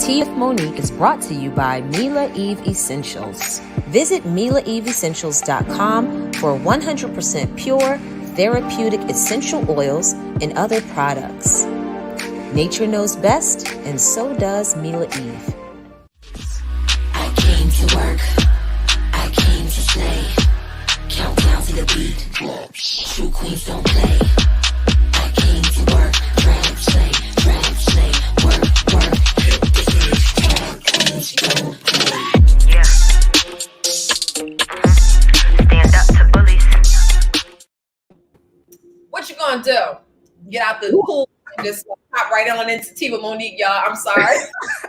Tea with Monique is brought to you by Mila Eve Essentials. Visit MilaEveEssentials.com for 100% pure, therapeutic essential oils and other products. Nature knows best, and so does Mila Eve. I came to work. I came to slay. Countdown to the beat. True queens don't play. I came to work. Drag, slay, work, work. Hit the stage. Drag queens don't play. Yeah. Stand up to bullies. What you gonna do? Get out the pool and just hop right on into Tea with Monique, y'all. I'm sorry.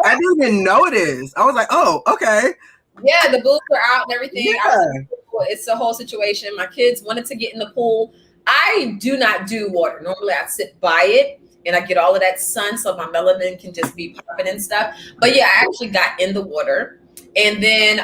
I didn't even notice. I was like, oh, okay. Yeah, the boots are out and everything. Yeah. It's a whole situation. My kids wanted to get in the pool. I do not do water. Normally I sit by it and I get all of that sun so my melanin can just be popping and stuff. But yeah, I actually got in the water. And then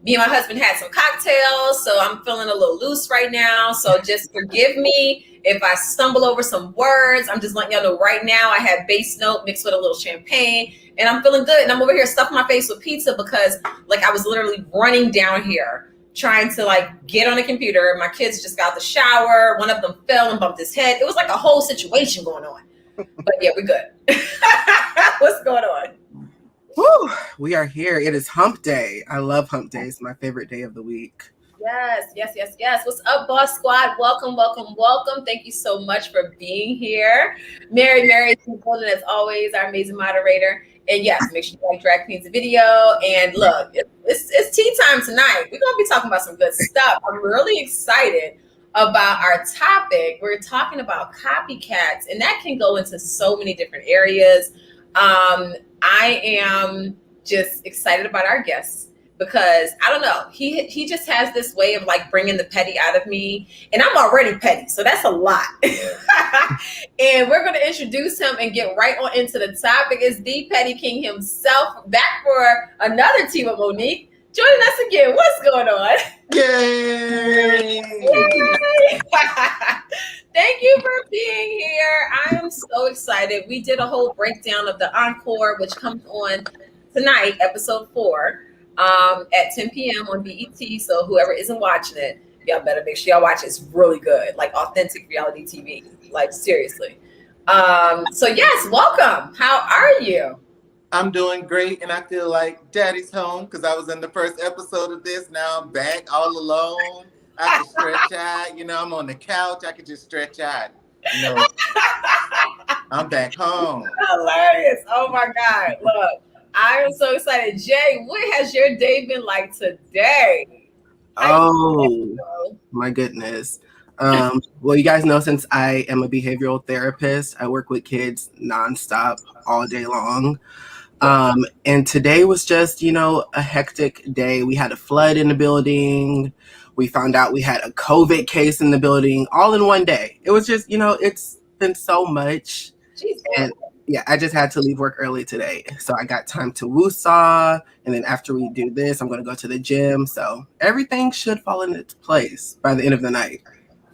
me and my husband had some cocktails. So I'm feeling a little loose right now. So just forgive me if I stumble over some words. I'm just letting y'all know right now I had base note mixed with a little champagne. And I'm feeling good. And I'm over here stuffing my face with pizza because like I was literally running down here trying to like get on the computer. My kids just got out the shower. One of them fell and bumped his head. It was like a whole situation going on. But yeah, we're good. What's going on? Woo, we are here. It is hump day. I love hump days. My favorite day of the week. Yes. What's up, Boss Squad? Welcome. Thank you so much for being here. Mary is golden as always, our amazing moderator. And yes, make sure you like Drag Queens video. And look, it's tea time tonight. We're gonna be talking about some good stuff. I'm really excited about our topic. We're talking about copycats, and that can go into so many different areas. I am just excited about our guests because I don't know, he just has this way of like bringing the petty out of me, and I'm already petty, so that's a lot. And we're going to introduce him and get right on into the topic. Is the Petty King himself, back for another Tea with Monique, joining us again. What's going on? Yay! Yay! Thank you for being here. I am so excited. We did a whole breakdown of the Encore, which comes on tonight, episode 4, at 10 p.m. on BET. So whoever isn't watching it, y'all better make sure y'all watch it. It's really good, like authentic reality TV, like seriously. So yes, welcome. How are you? I'm doing great, and I feel like daddy's home because I was in the first episode of this. Now I'm back all alone. I can stretch out. You know, I'm on the couch. I can just stretch out. You know, I'm back home. Hilarious. Oh my God. Look, I am so excited. Jay, what has your day been like today? Oh, my goodness. Well, you guys know, since I am a behavioral therapist, I work with kids nonstop all day long. And today was just, a hectic day. We had a flood in the building. We found out we had a COVID case in the building all in one day. It was just, it's been so much. Jeez. And yeah, I just had to leave work early today. So I got time to woosah. And then after we do this, I'm going to go to the gym. So everything should fall into place by the end of the night.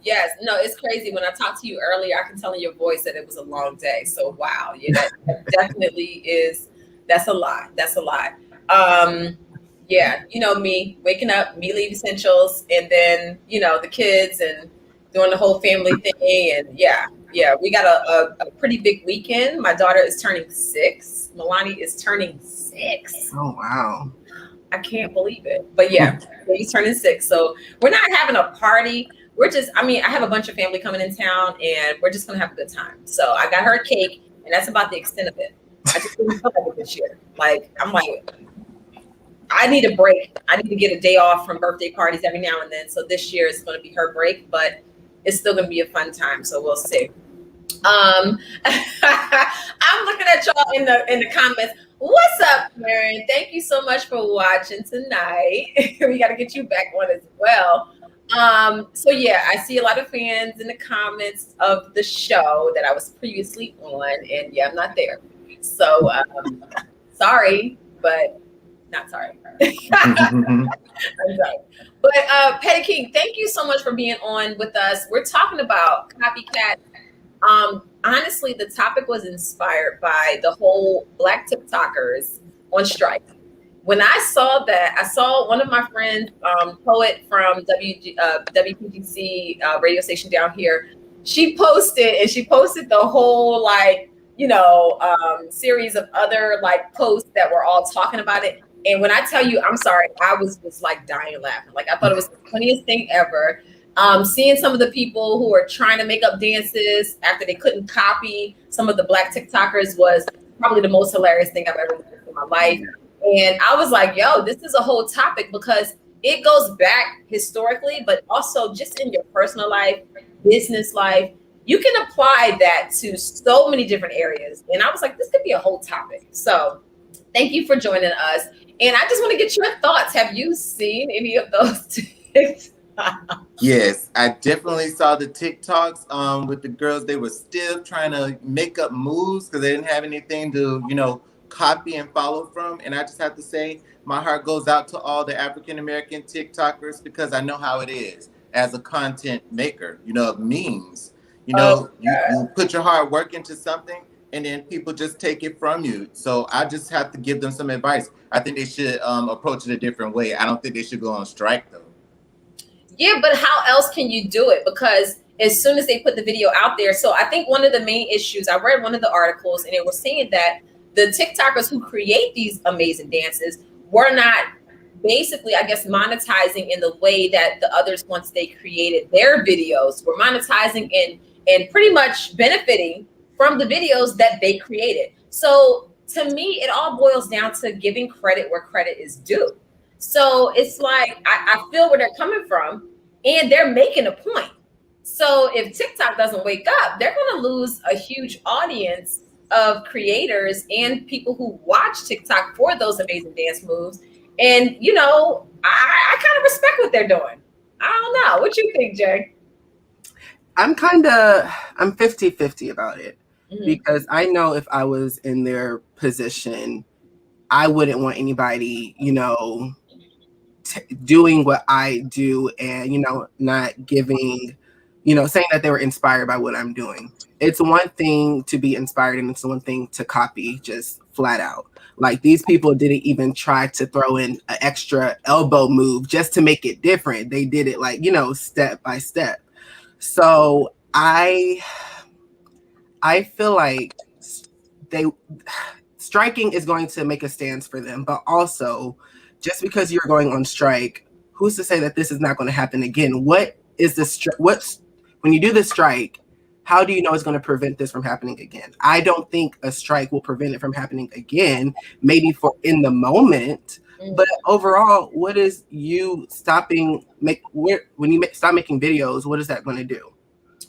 Yes, no, it's crazy. When I talked to you earlier, I can tell in your voice that it was a long day. So wow, yeah, that definitely is. That's a lot. Yeah, me waking up, me leave essentials, and then the kids and doing the whole family thing, and yeah, we got a pretty big weekend. My daughter is turning 6. Milani is turning 6. Oh wow. I can't believe it. But yeah, he's turning 6. So we're not having a party. We're just, I have a bunch of family coming in town, and we're just going to have a good time. So I got her a cake, and that's about the extent of it. I just didn't feel like it this year. I'm like, I need a break. I need to get a day off from birthday parties every now and then. So this year is going to be her break, but it's still going to be a fun time. So we'll see. I'm looking at y'all in the comments. What's up, Karen? Thank you so much for watching tonight. We got to get you back on as well. So yeah, I see a lot of fans in the comments of the show that I was previously on, and yeah, I'm not there. So sorry, but not sorry. I'm sorry. But Petty King, thank you so much for being on with us. We're talking about copycat. honestly, the topic was inspired by the whole Black TikTokers on strike. When I saw that, I saw one of my friends, poet from WPGC radio station down here. She posted the whole like series of other like posts that were all talking about it. And when I tell you, I'm sorry, I was just like dying laughing. Like I thought it was the funniest thing ever. Seeing some of the people who are trying to make up dances after they couldn't copy some of the Black TikTokers was probably the most hilarious thing I've ever witnessed in my life. And I was like, yo, this is a whole topic because it goes back historically, but also just in your personal life, business life. You can apply that to so many different areas. And I was like, this could be a whole topic. So thank you for joining us. And I just want to get your thoughts. Have you seen any of those TikToks? Yes, I definitely saw the TikToks with the girls. They were still trying to make up moves because they didn't have anything to, copy and follow from. And I just have to say, my heart goes out to all the African American TikTokers because I know how it is as a content maker, of memes. You put your hard work into something and then people just take it from you. So I just have to give them some advice. I think they should approach it a different way. I don't think they should go on strike though. Yeah, but how else can you do it? Because as soon as they put the video out there, so I think one of the main issues, I read one of the articles and it was saying that the TikTokers who create these amazing dances were not basically, I guess, monetizing in the way that the others, once they created their videos, were monetizing and pretty much benefiting from the videos that they created. So to me, it all boils down to giving credit where credit is due. So it's like I feel where they're coming from, and they're making a point. So if TikTok doesn't wake up, they're going to lose a huge audience of creators and people who watch TikTok for those amazing dance moves. And I kind of respect what they're doing. I don't know. What you think, Jay? I'm 50-50 about it because I know if I was in their position, I wouldn't want anybody, doing what I do and, not giving, saying that they were inspired by what I'm doing. It's one thing to be inspired and it's one thing to copy just flat out. Like these people didn't even try to throw in an extra elbow move just to make it different. They did it like, step by step. So I feel like striking is going to make a stance for them, but also just because you're going on strike, who's to say that this is not going to happen again? What is when you do the strike, how do you know it's going to prevent this from happening again? I don't think a strike will prevent it from happening again, maybe for in the moment, but overall, what is you stopping when you stop making videos, what is that going to do?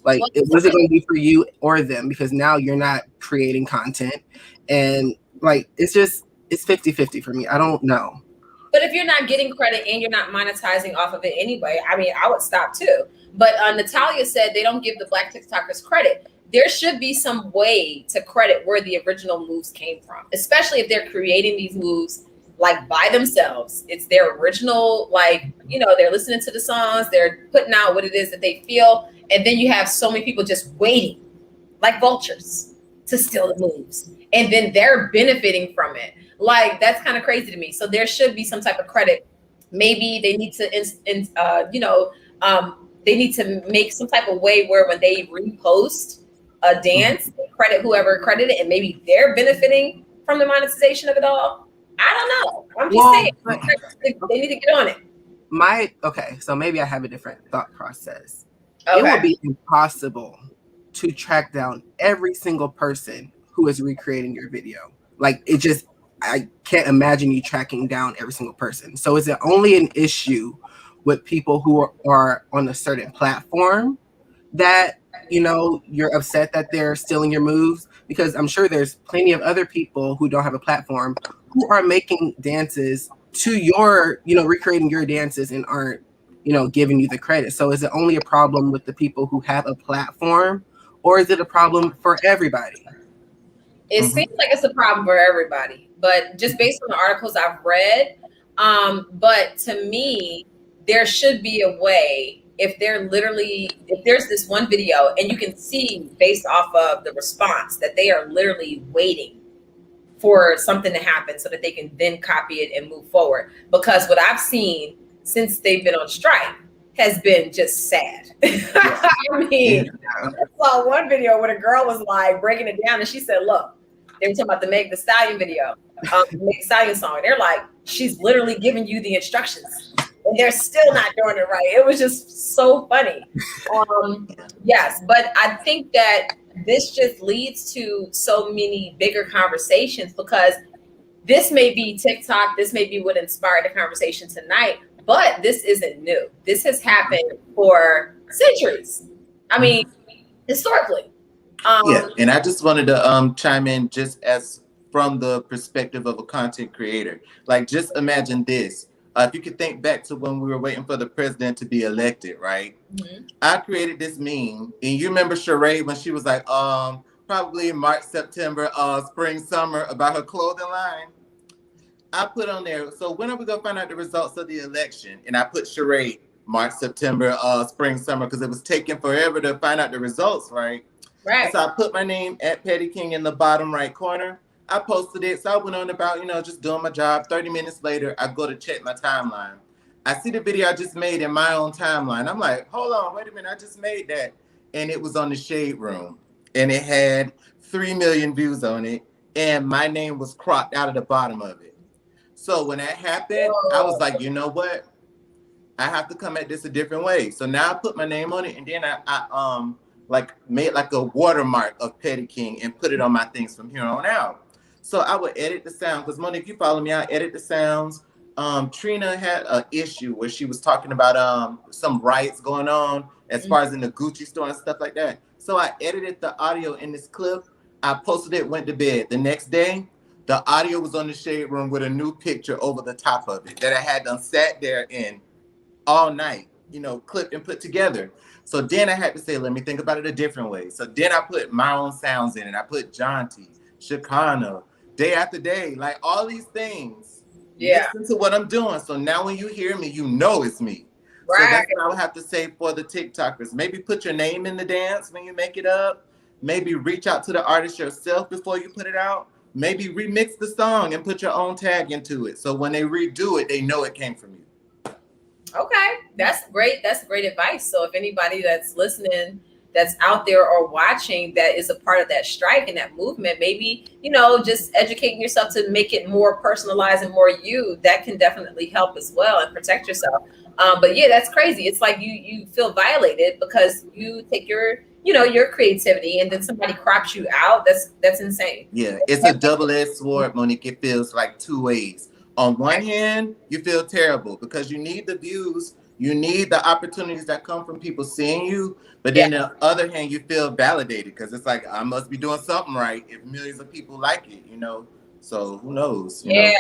Like, what is it going to be for you or them? Because now you're not creating content and like, it's 50-50 for me. I don't know. But if you're not getting credit and you're not monetizing off of it anyway, I mean, I would stop too. But Natalia said they don't give the Black TikTokers credit. There should be some way to credit where the original moves came from, especially if they're creating these moves like by themselves. It's their original, like, they're listening to the songs, they're putting out what it is that they feel. And then you have so many people just waiting like vultures to steal the moves. And then they're benefiting from it. Like, that's kind of crazy to me. So there should be some type of credit. Maybe they need to, they need to make some type of way where when they repost a dance, they credit whoever credited it, and maybe they're benefiting from the monetization of it all. I don't know. I'm just saying they need to get on it. So maybe I have a different thought process. Okay. It would be impossible to track down every single person who is recreating your video. Like, I can't imagine you tracking down every single person. So is it only an issue with people who are on a certain platform that, you're upset that they're stealing your moves? Because I'm sure there's plenty of other people who don't have a platform who are making dances to your, recreating your dances and aren't, giving you the credit. So is it only a problem with the people who have a platform, or is it a problem for everybody? It seems like it's a problem for everybody, but just based on the articles I've read, but to me, there should be a way if there's this one video and you can see based off of the response that they are literally waiting for something to happen so that they can then copy it and move forward. Because what I've seen since they've been on strike has been just sad. I mean, I saw one video where the girl was like breaking it down and she said, look, they were talking about the Meg Thee Stallion video, the Meg Thee Stallion song. And they're like, she's literally giving you the instructions and they're still not doing it right. It was just so funny. Yes, but I think that this just leads to so many bigger conversations, because this may be TikTok, this may be what inspired the conversation tonight, but this isn't new. This has happened for centuries. I mean, historically. Yeah, and I just wanted to chime in just as from the perspective of a content creator. Like, just imagine this. If you could think back to when we were waiting for the president to be elected, right? Mm-hmm. I created this meme, and you remember Sheree when she was like, probably March, September, spring, summer, about her clothing line. I put on there, so when are we gonna find out the results of the election? And I put Sheree, March, September, spring, summer, because it was taking forever to find out the results, right? Right. So I put my name at Petty King in the bottom right corner. I posted it, so I went on about, just doing my job. 30 minutes later, I go to check my timeline. I see the video I just made in my own timeline. I'm like, hold on, wait a minute, I just made that. And it was on the Shade Room. And it had 3 million views on it. And my name was cropped out of the bottom of it. So when that happened, I was like, you know what? I have to come at this a different way. So now I put my name on it, and then I made like a watermark of Petty King and put it on my things from here on out. So I would edit the sound, because Monique, if you follow me, I edit the sounds. Trina had an issue where she was talking about some riots going on as far as in the Gucci store and stuff like that. So I edited the audio in this clip. I posted it, went to bed. The next day, the audio was on the Shade Room with a new picture over the top of it that I had done sat there in all night, clipped and put together. So then I had to say, let me think about it a different way. So then I put my own sounds in it. I put Jonty, Chicano, Day After Day, like all these things. Yeah. Listen to what I'm doing. So now when you hear me, you know it's me. Right. So that's what I would have to say for the TikTokers. Maybe put your name in the dance when you make it up. Maybe reach out to the artist yourself before you put it out. Maybe remix the song and put your own tag into it. So when they redo it, they know it came from you. Okay, that's great. That's great advice. So if anybody that's listening, that's out there or watching, that is a part of that strike and that movement, maybe, just educating yourself to make it more personalized and more you, that can definitely help as well and protect yourself. But yeah, that's crazy. It's like you feel violated because you take your creativity and then somebody crops you out. That's insane. Yeah, it's a double-edged sword, Monique. It feels like two ways. On one hand, you feel terrible because you need the views, you need the opportunities that come from people seeing you. But then on the other hand, you feel validated because it's like, I must be doing something right if millions of people like it, So who knows? Yeah.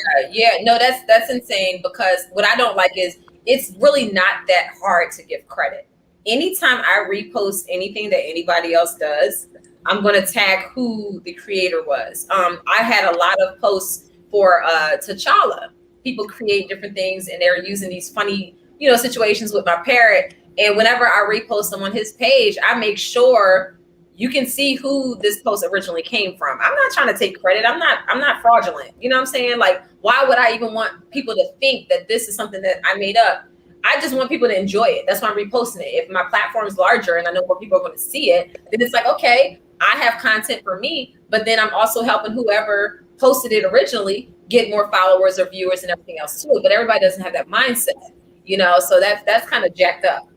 No, that's insane, because what I don't like is it's really not that hard to give credit. Anytime I repost anything that anybody else does, I'm going to tag who the creator was. I had a lot of posts for T'Challa. People create different things and they're using these funny, situations with my parrot. And whenever I repost them on his page, I make sure you can see who this post originally came from. I'm not trying to take credit. I'm not fraudulent. You know what I'm saying? Like, why would I even want people to think that this is something that I made up? I just want people to enjoy it. That's why I'm reposting it. If my platform is larger and I know more people are going to see it, then it's like, okay, I have content for me, but then I'm also helping whoever posted it originally get more followers or viewers and everything else too. But everybody doesn't have that mindset, so that's kind of jacked up,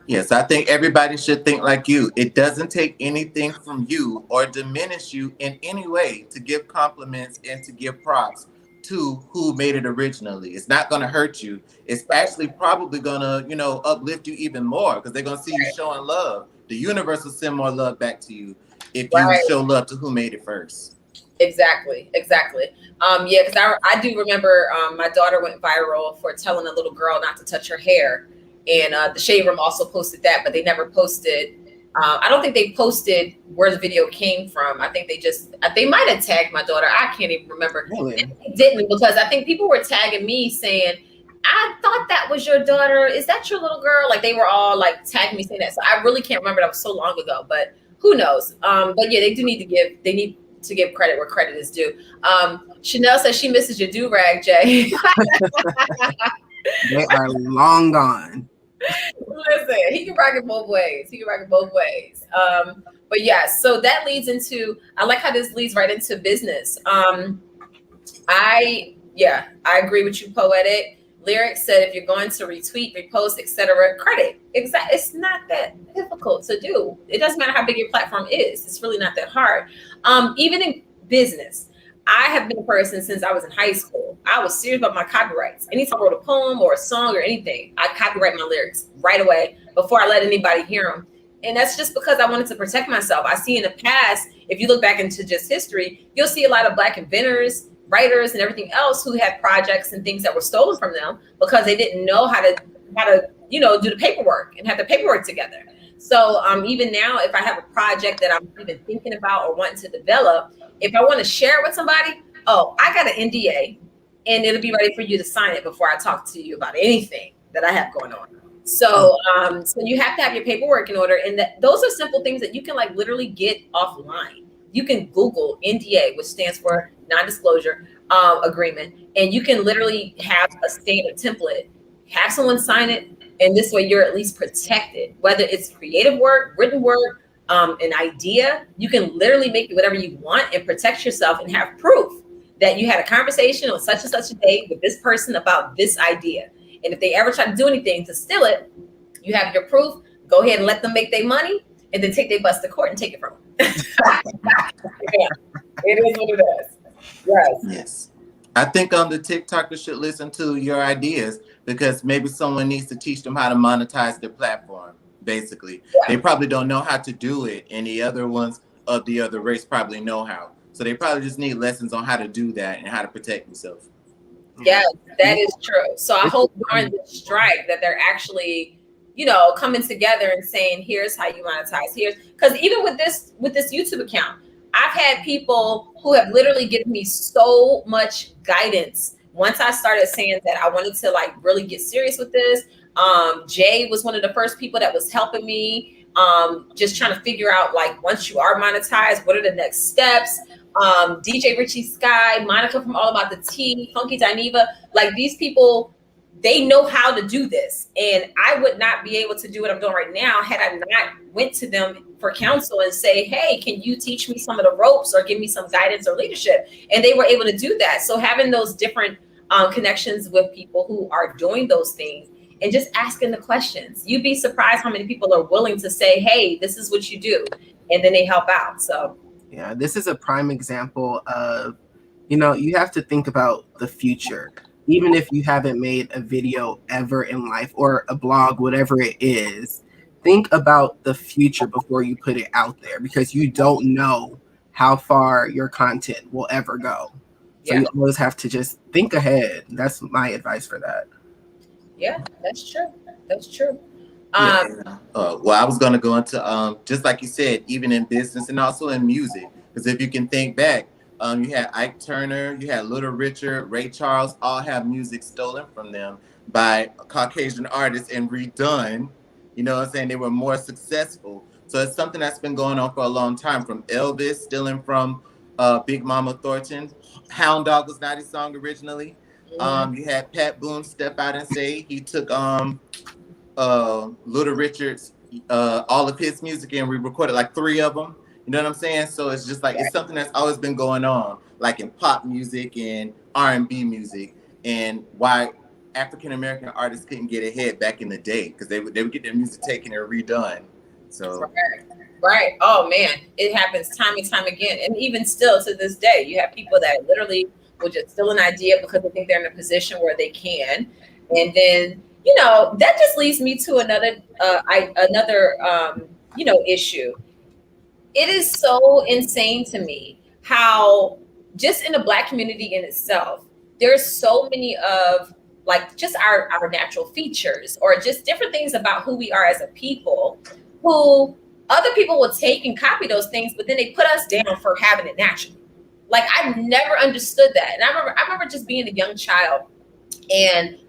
Yes, I think everybody should think like you. It doesn't take anything from you or diminish you in any way to give compliments and to give props to who made it originally. It's not going to hurt you. It's actually probably going to, uplift you even more because they're going to see you showing love. The universe will send more love back to you if you show love to who made it first. Exactly. Yeah, because I do remember my daughter went viral for telling a little girl not to touch her hair. And the Shade Room also posted that, but they never posted. I don't think they posted where the video came from. I think they might have tagged my daughter. I can't even remember. Really? They didn't, because I think people were tagging me saying, I thought that was your daughter. Is that your little girl? Like they were all like tagging me saying that. So I really can't remember. That was so long ago, but who knows? But yeah, they need to give credit where credit is due. Chanel says she misses your do-rag, Jay. They are long gone. Listen, he can rock it both ways. But yeah, so that leads into, I like how this leads right into business. I agree with you, Poetic. Lyrics said if you're going to retweet, repost, etc., credit. Exactly. It's not that difficult to do. It doesn't matter how big your platform is. It's really not that hard. Even in business, I have been a person since I was in high school. I was serious about my copyrights. Anytime I wrote a poem or a song or anything, I copyright my lyrics right away before I let anybody hear them. And that's just because I wanted to protect myself. I see in the past, if you look back into just history, you'll see a lot of Black inventors, writers, and everything else who had projects and things that were stolen from them because they didn't know how to do the paperwork and have the paperwork together. So even now, if I have a project that I'm even thinking about or wanting to develop, if I want to share it with somebody, I got an NDA, and it'll be ready for you to sign it before I talk to you about anything that I have going on. So so you have to have your paperwork in order, and those are simple things that you can like literally get offline. You can Google NDA, which stands for non-disclosure agreement, and you can literally have a standard template, have someone sign it, and this way you're at least protected. Whether it's creative work, written work, an idea, you can literally make it whatever you want and protect yourself and have proof that you had a conversation on such and such a day with this person about this idea. And if they ever try to do anything to steal it, you have your proof. Go ahead and let them make their money, and then take their bus to court and take it from them. Yeah, it is what it is. Yes. Yes. I think the TikTokers should listen to your ideas because maybe someone needs to teach them how to monetize their platform. Basically, they probably don't know how to do it, and the other ones of the other race probably know how. So they probably just need lessons on how to do that and how to protect themselves. Yeah, that is true. So I hope during the strike that they're actually, coming together and saying, here's how you monetize. Here's because even with this YouTube account, I've had people who have literally given me so much guidance once I started saying that I wanted to like really get serious with this. Jay was one of the first people that was helping me, just trying to figure out like once you are monetized, what are the next steps? DJ Richie Sky, Monica from All About the Tea, Funky Dineva, like these people, they know how to do this. And I would not be able to do what I'm doing right now had I not went to them for counsel and say, hey, can you teach me some of the ropes or give me some guidance or leadership? And they were able to do that. So having those different connections with people who are doing those things and just asking the questions, you'd be surprised how many people are willing to say, hey, this is what you do. And then they help out. So yeah, this is a prime example of, you have to think about the future. Even if you haven't made a video ever in life or a blog, whatever it is, think about the future before you put it out there because you don't know how far your content will ever go. So you always have to just think ahead. That's my advice for that. Yeah, that's true. That's true. Well, I was going to go into, just like you said, even in business and also in music, because if you can think back, you had Ike Turner, you had Little Richard, Ray Charles, all have music stolen from them by Caucasian artists and redone. You know what I'm saying? They were more successful. So it's something that's been going on for a long time, from Elvis stealing from Big Mama Thornton. Hound Dog was not his song originally. You had Pat Boone step out and say he took Little Richard's all of his music and we recorded like 3 of them. You know what I'm saying? So it's just like it's something that's always been going on, like in pop music and R&B music, and why African American artists couldn't get ahead back in the day because they would get their music taken and redone. So right. Oh man, it happens time and time again, and even still to this day, you have people that literally will just steal an idea because they think they're in a position where they can, and then that just leads me to another issue. It is so insane to me how just in the Black community in itself, there's so many of like just our natural features or just different things about who we are as a people who other people will take and copy those things, but then they put us down for having it naturally. Like I've never understood that. And I remember just being a young child and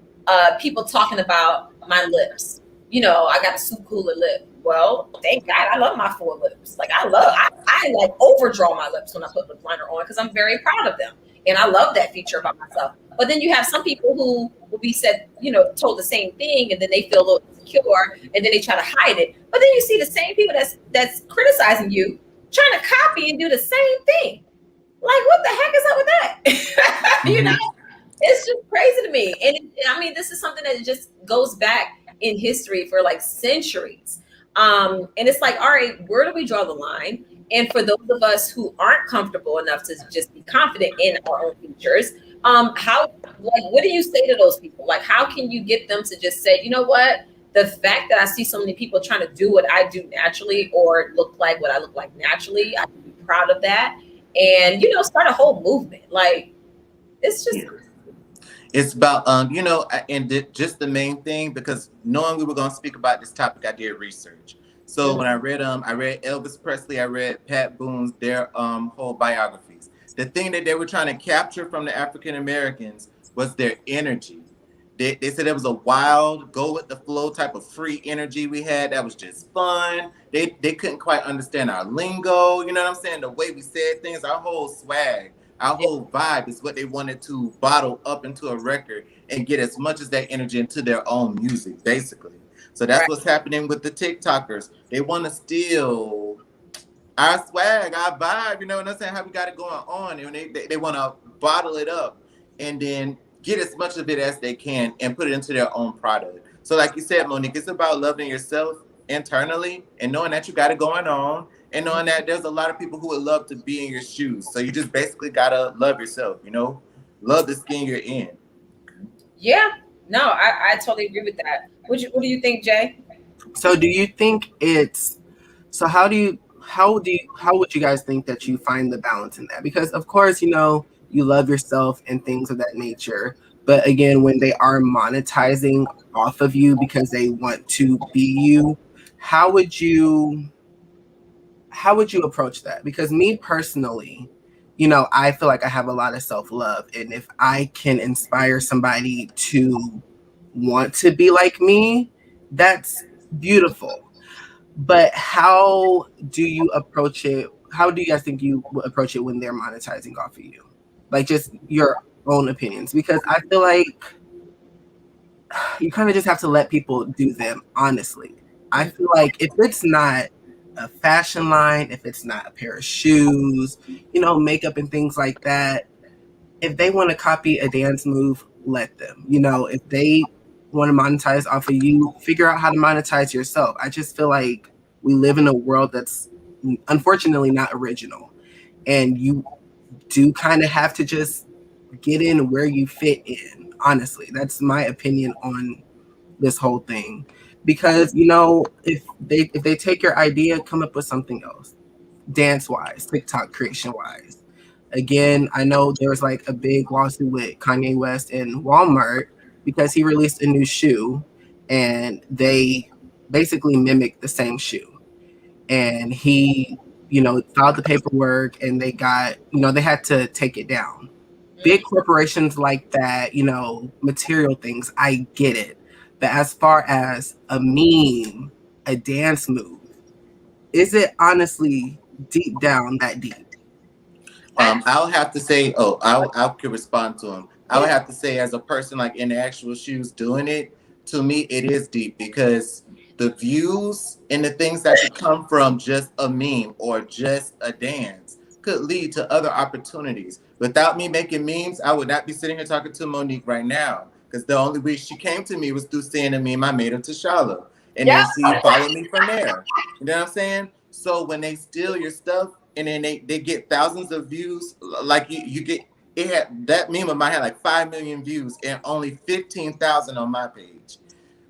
people talking about my lips. You know, I got a soup cooler lip. Well, thank God, I love my full lips. Like I like overdraw my lips when I put lip liner on because I'm very proud of them, and I love that feature about myself. But then you have some people who will be said, you know, told the same thing, and then they feel a little insecure, and then they try to hide it. But then you see the same people that's criticizing you trying to copy and do the same thing. Like, what the heck is up with that? You know, it's just crazy to me. And I mean, this is something that just goes back in history for like centuries. And it's like, all right, where do we draw the line? And for those of us who aren't comfortable enough to just be confident in our own features, how, like, what do you say to those people? Like, how can you get them to just say, you know what? The fact that I see so many people trying to do what I do naturally or look like what I look like naturally, I can be proud of that. And, you know, start a whole movement. Like, it's just. It's about you know, just the main thing, because knowing we were going to speak about this topic, I did research. So when I read Elvis Presley, I read Pat Boone's their whole biographies. The thing that they were trying to capture from the African Americans was their energy. They said it was a wild, go with the flow type of free energy we had. That was just fun. They couldn't quite understand our lingo. You know what I'm saying? The way we said things, our whole swag, our whole vibe is what they wanted to bottle up into a record and get as much as that energy into their own music, basically. So that's what's happening with the TikTokers. They want to steal our swag, our vibe, you know what I'm saying? How we got it going on. And they want to bottle it up and then get as much of it as they can and put it into their own product. So like you said, Monique, it's about loving yourself internally and knowing that you got it going on and knowing that there's a lot of people who would love to be in your shoes. So you just basically got to love yourself, you know? Love the skin you're in. Yeah. No, I totally agree with that. What do you think, Jay? So do you think how would you guys think that you find the balance in that? Because of course, you know, you love yourself and things of that nature. But again, when they are monetizing off of you because they want to be you, how would you approach that? Because me personally, you know, I feel like I have a lot of self-love. And if I can inspire somebody to want to be like me, that's beautiful. But how do you approach it? How do you guys think you would approach it when they're monetizing off of you? Like, just your own opinions. Because I feel like you kind of just have to let people do them, honestly. I feel like if it's not a fashion line, if it's not a pair of shoes, you know, makeup and things like that, if they want to copy a dance move, let them. You know, if they want to monetize off of you, figure out how to monetize yourself. I just feel like we live in a world that's unfortunately not original. And you do kind of have to just get in where you fit in. Honestly, that's my opinion on this whole thing. Because, you know, if they take your idea, come up with something else, dance wise, TikTok creation wise. Again, I know there was like a big lawsuit with Kanye West and Walmart because he released a new shoe and they basically mimicked the same shoe. And he, you know, filed the paperwork and they got, you know, they had to take it down. Big corporations like that, you know, material things, I get it. But as far as a meme, a dance move, is it honestly deep down that deep? I'll have to say, I could respond to him. I would have to say, as a person like in the actual shoes doing it, to me, it is deep because the views and the things that could come from just a meme or just a dance could lead to other opportunities. Without me making memes, I would not be sitting here talking to Monique right now because the only way she came to me was through seeing a meme I made of T'Challa. And then she followed me from there. You know what I'm saying? So when they steal your stuff and then they get thousands of views, like you get, it had, that meme of mine had like 5 million views and only 15,000 on my page.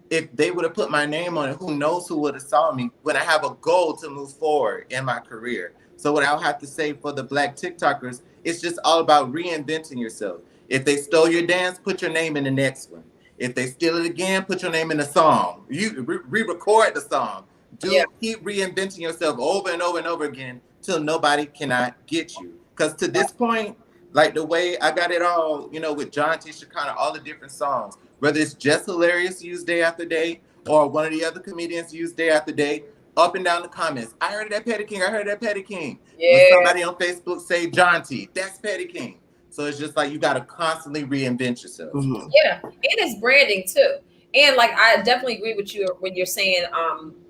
If they would have put my name on it, who knows who would have saw me when I have a goal to move forward in my career. So what I'll have to say for the Black TikTokers, it's just all about reinventing yourself. If they stole your dance, put your name in the next one. If they steal it again, put your name in the song. You re-record the song. Keep reinventing yourself over and over and over again till nobody cannot get you. Because to this point, Like the way I got it all, with John T. Shekinah, all the different songs, whether it's just hilarious used day after day or one of the other comedians used day after day, up and down the comments. I heard that Petty King. I heard that Petty King. When Yeah. somebody on Facebook say John T, that's Petty King. So it's just like you got to constantly reinvent yourself. Mhm. Yeah, and it's branding too. And like I definitely agree with you when you're saying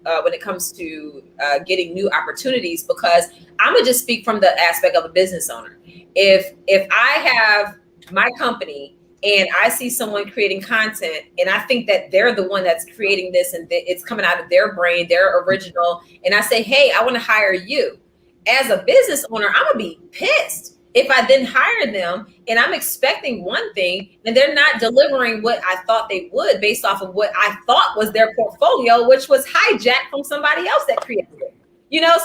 when it comes to getting new opportunities, because I'm gonna just speak from the aspect of a business owner. If I have my company and I see someone creating content and I think that they're the one that's creating this and it's coming out of their brain, their original, and I say, hey, I want to hire you. As a business owner, I'm gonna be pissed if I then hire them and I'm expecting one thing and they're not delivering what I thought they would based off of what I thought was their portfolio, which was hijacked from somebody else that created it.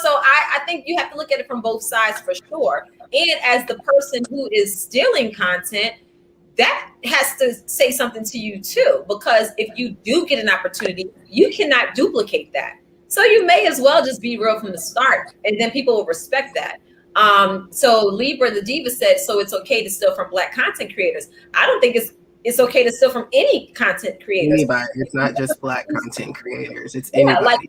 So I think you have to look at it from both sides for sure. And as the person who is stealing content, that has to say something to you too, because if you do get an opportunity, you cannot duplicate that. So you may as well just be real from the start, and then people will respect that. So Libra the Diva said, so it's okay to steal from Black content creators. I don't think it's okay to steal from any content creators. Anybody. It's not just Black content creators. It's Yeah, anybody.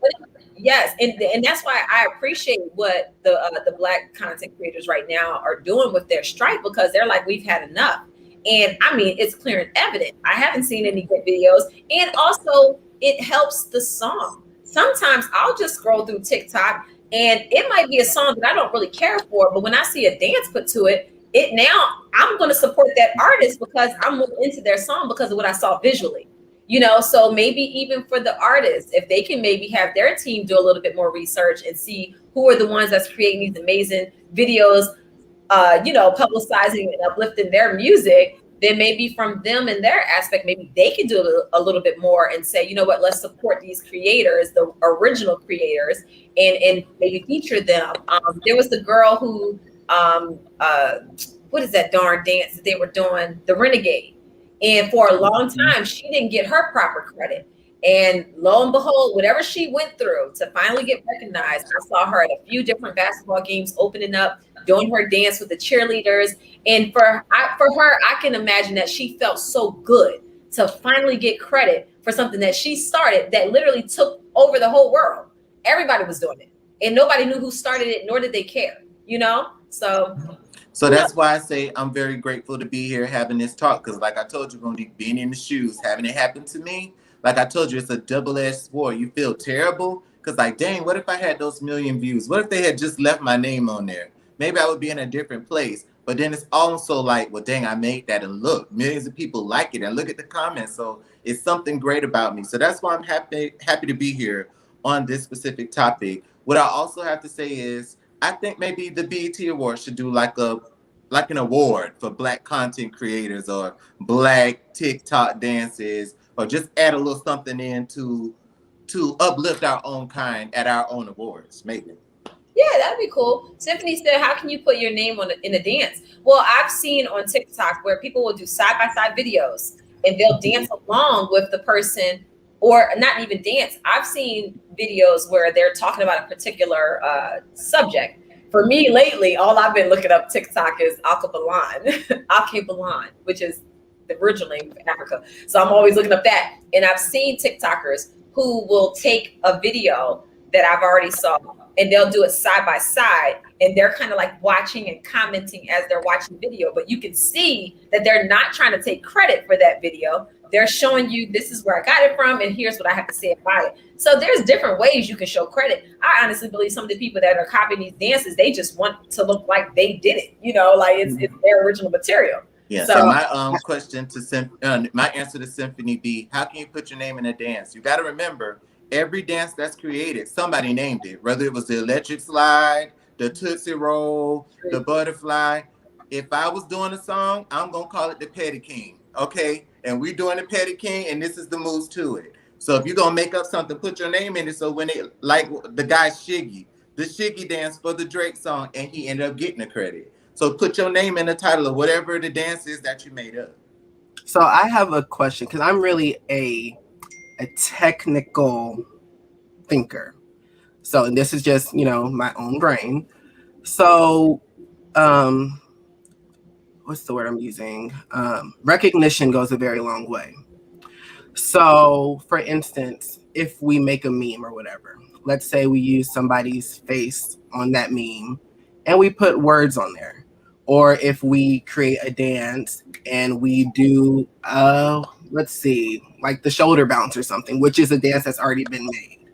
yes, and that's why I appreciate what the Black content creators right now are doing with their strike, because they're like, we've had enough. And I mean, it's clear and evident. I haven't seen any good videos, and also it helps the song. Sometimes I'll just scroll through TikTok and it might be a song that I don't really care for, but when I see a dance put to it, now I'm going to support that artist because I'm into their song because of what I saw visually. So maybe even for the artists, if they can maybe have their team do a little bit more research and see who are the ones that's creating these amazing videos, publicizing and uplifting their music, then maybe from them and their aspect, maybe they can do a little bit more and say, you know what, let's support these creators, the original creators, and maybe feature them. There was the girl who, what is that darn dance that they were doing? The Renegade. And for a long time, she didn't get her proper credit. And lo and behold, whatever she went through to finally get recognized, I saw her at a few different basketball games opening up, doing her dance with the cheerleaders. And for her, I can imagine that she felt so good to finally get credit for something that she started that literally took over the whole world. Everybody was doing it. And nobody knew who started it, nor did they care, So that's why I say I'm very grateful to be here having this talk, because like I told you, Monique, being in the shoes, having it happen to me, like I told you, it's a double-edged sword. You feel terrible because like, dang, what if I had those million views? What if they had just left my name on there? Maybe I would be in a different place. But then it's also like, well, dang, I made that, and look, millions of people like it, and look at the comments. So it's something great about me. So that's why I'm happy to be here on this specific topic. What I also have to say is, I think maybe the BET Awards should do like an award for Black content creators or Black TikTok dances, or just add a little something in to uplift our own kind at our own awards, maybe. Yeah, that'd be cool. Symphony said, how can you put your name in a dance? Well, I've seen on TikTok where people will do side-by-side videos and they'll dance along with the person, or not even dance. I've seen videos where they're talking about a particular subject. For me lately, all I've been looking up TikTok is Akabalan, which is the original name of Africa. So I'm always looking up that. And I've seen TikTokers who will take a video that I've already saw and they'll do it side by side. And they're kind of like watching and commenting as they're watching the video. But you can see that they're not trying to take credit for that video. They're showing you, this is where I got it from, and here's what I have to say about it. So there's different ways you can show credit. I honestly believe some of the people that are copying these dances, they just want to look like they did it. It's their original material. Yeah. So my question to my answer to Symphony B: how can you put your name in a dance? You got to remember, every dance that's created, somebody named it. Whether it was the electric slide, the Tootsie Roll, the butterfly. If I was doing a song, I'm gonna call it the Petty King. Okay. And we're doing the Petty King, and this is the moves to it. So if you're gonna make up something, put your name in it. So when it, like the guy Shiggy, the Shiggy dance for the Drake song, and he ended up getting the credit. So put your name in the title of whatever the dance is that you made up. So I have a question, because I'm really a technical thinker. So, and this is just, my own brain. So, what's the word I'm using? Recognition goes a very long way. So, for instance, if we make a meme or whatever, let's say we use somebody's face on that meme and we put words on there. Or if we create a dance and we do, let's see, like the shoulder bounce or something, which is a dance that's already been made.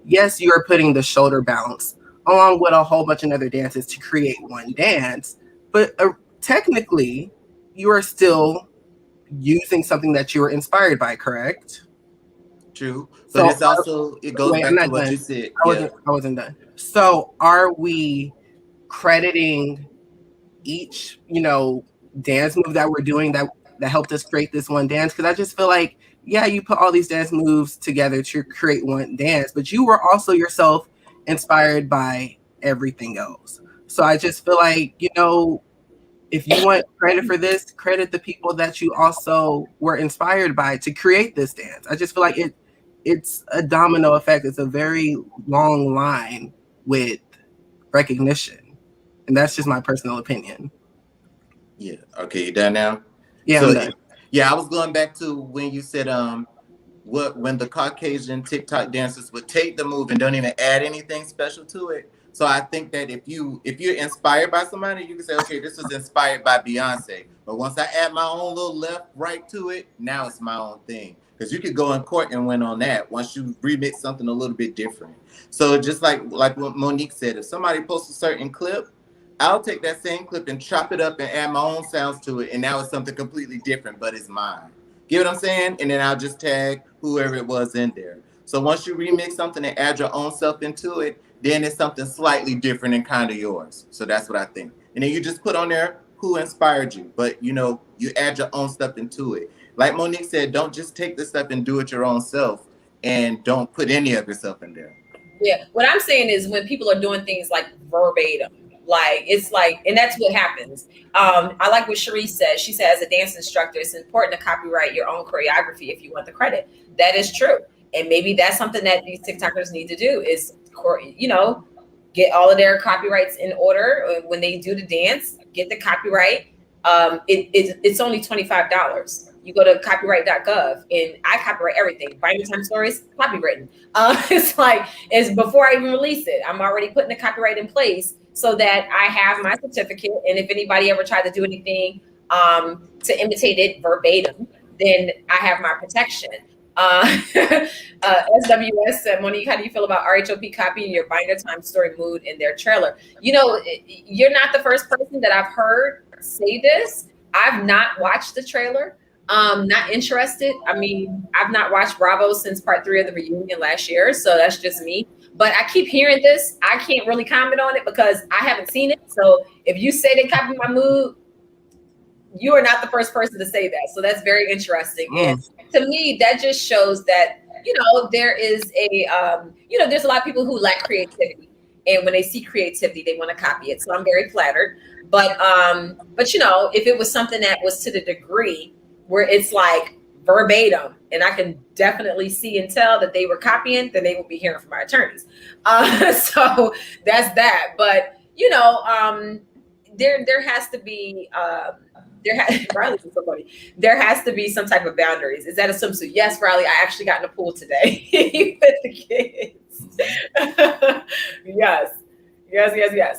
Yes, you're putting the shoulder bounce along with a whole bunch of other dances to create one dance, but technically, you are still using something that you were inspired by, correct? True, but So it's also it goes wait, I'm back to not what done. you said. I wasn't done. So are we crediting each, dance move that we're doing that helped us create this one dance? Because I just feel like, yeah, you put all these dance moves together to create one dance, but you were also yourself inspired by everything else. So I just feel like, if you want credit for this, credit the people that you also were inspired by to create this dance. I just feel like it's a domino effect. It's a very long line with recognition. And that's just my personal opinion. Yeah. Okay, you done now? Yeah, So I'm done. yeah, I was going back to when you said when the Caucasian TikTok dancers would take the move and don't even add anything special to it. So I think that if you're inspired by somebody, you can say, okay, this was inspired by Beyonce. But once I add my own little left, right to it, now it's my own thing. Because you could go in court and win on that once you remix something a little bit different. So just like what Monique said, if somebody posts a certain clip, I'll take that same clip and chop it up and add my own sounds to it, and now it's something completely different, but it's mine. Get what I'm saying? And then I'll just tag whoever it was in there. So once you remix something and add your own self into it, then it's something slightly different and kind of yours. So that's what I think. And then you just put on there who inspired you, but you add your own stuff into it. Like Monique said, don't just take this stuff and do it your own self, and don't put any of yourself in there. Yeah, what I'm saying is when people are doing things like verbatim, like it's like, and that's what happens. I like what Cherie said. She said, as a dance instructor, it's important to copyright your own choreography if you want the credit. That is true, and maybe that's something that these TikTokers need to do is, get all of their copyrights in order when they do the dance. Get the copyright. It's only $25. You go to copyright.gov, and I copyright everything. Binder Time Stories, copywritten. It's before I even release it, I'm already putting the copyright in place so that I have my certificate. And if anybody ever tried to do anything to imitate it verbatim, then I have my protection. SWS said, Monique, how do you feel about RHOP copying your Binder Time Story mood in their trailer? You're not the first person that I've heard say this. I've not watched the trailer. Not interested. I mean, I've not watched Bravo since part 3 of the reunion last year, so that's just me. But I keep hearing this. I can't really comment on it because I haven't seen it. So if you say they copy my mood, you are not the first person to say that. So that's very interesting. And to me, that just shows that, there is there's a lot of people who lack creativity. And when they see creativity, they want to copy it. So I'm very flattered. But if it was something that was to the degree where it's like verbatim, and I can definitely see and tell that they were copying, then they will be hearing from my attorneys. So that's that. But there has to be Riley's somebody. There has to be some type of boundaries. Is that a swimsuit? Yes, Riley. I actually got in the pool today with the kids. Yes.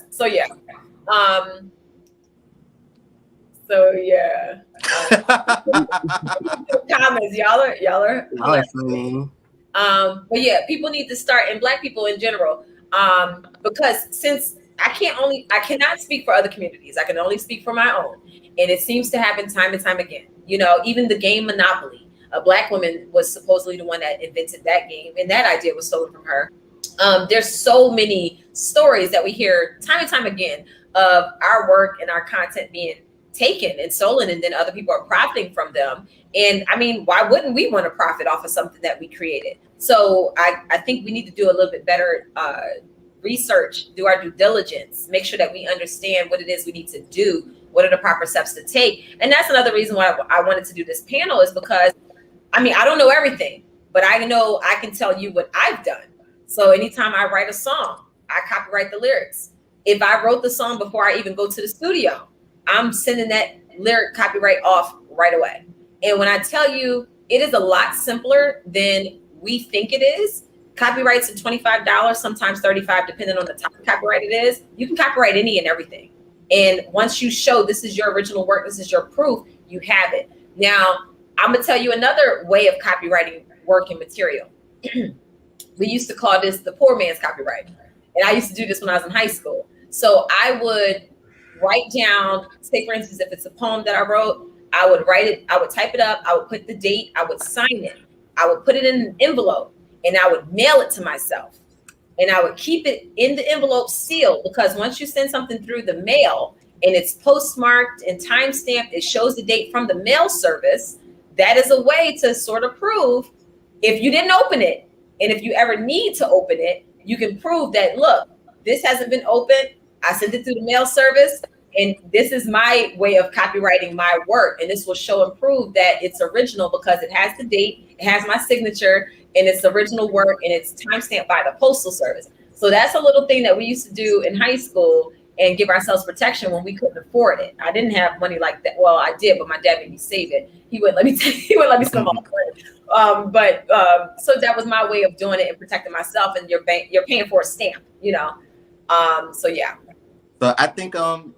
So yeah. Comments, y'all are funny. But yeah, people need to start, and Black people in general, because since I cannot speak for other communities, I can only speak for my own, and it seems to happen time and time again. Even the game Monopoly, a Black woman was supposedly the one that invented that game, and that idea was stolen from her. There's so many stories that we hear time and time again of our work and our content being taken and stolen, and then other people are profiting from them. And I mean, why wouldn't we want to profit off of something that we created? So I think we need to do a little bit better research, do our due diligence, make sure that we understand what it is we need to do, what are the proper steps to take. And that's another reason why I wanted to do this panel, is because I don't know everything, but I know I can tell you what I've done. So anytime I write a song, I copyright the lyrics. If I wrote the song before I even go to the studio, I'm sending that lyric copyright off right away. And when I tell you, it is a lot simpler than we think it is. Copyrights are $25, sometimes $35, depending on the type of copyright it is. You can copyright any and everything. And once you show this is your original work, this is your proof, you have it. Now, I'm gonna tell you another way of copywriting work and material. We used to call this the poor man's copyright. And I used to do this when I was in high school. So I would write down, say for instance, if it's a poem that I wrote, I would write it, I would type it up, I would put the date, I would sign it, I would put it in an envelope, and I would mail it to myself. And I would keep it in the envelope sealed, because once you send something through the mail and it's postmarked and timestamped, it shows the date from the mail service. That is a way to sort of prove if you didn't open it. And if you ever need to open it, you can prove that, look, this hasn't been opened. I sent it through the mail service, and this is my way of copywriting my work. And this will show and prove that it's original because it has the date, it has my signature, and it's original work, and it's timestamped by the postal service. So that's a little thing that we used to do in high school and give ourselves protection when we couldn't afford it. I didn't have money like that. Well, I did, but my dad made me save it. He wouldn't let me he wouldn't let me spend all the money. So that was my way of doing it and protecting myself. And you're paying for a stamp, you know. So yeah. So I think